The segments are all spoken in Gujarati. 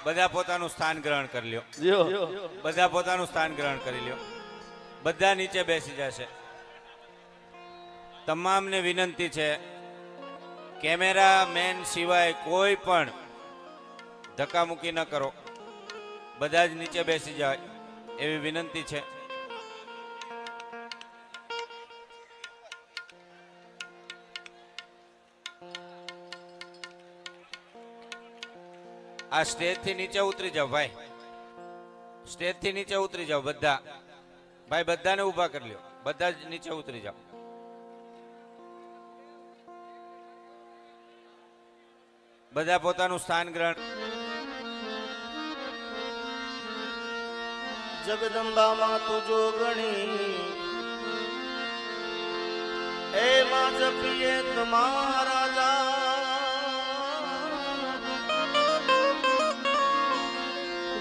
બધા પોતાનું સ્થાન ગ્રહણ કરી લ્યો. બધા પોતાનું સ્થાન ગ્રહણ કરી લ્યો. બધા નીચે બેસી જશે. તમામને વિનંતી છે, કેમેરા મેન સિવાય કોઈ પણ ધક્કામુક્કી ન કરો. બધા જ નીચે બેસી જાય એવી વિનંતી છે. આ સ્ટેજ થી નીચે ઉતરી જાઓ ભાઈ. સ્ટેજ થી નીચે ઉતરી જાઓ બધા. ભાઈ બધાને ઉભા કરી લ્યો. બધા જ નીચે ઉતરી જાઓ. બધા પોતાનું સ્થાન ગ્રહણ. જગદંબા માં તુજો ગણી એ માં જપીએ તમારા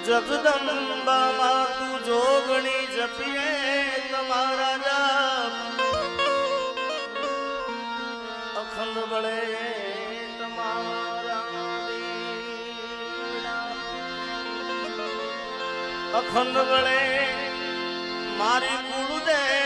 જગદંબા માં તુજો ગણી જપીએ તમારા અખંડ બળે અખંડ વળે મારી કુળદેવ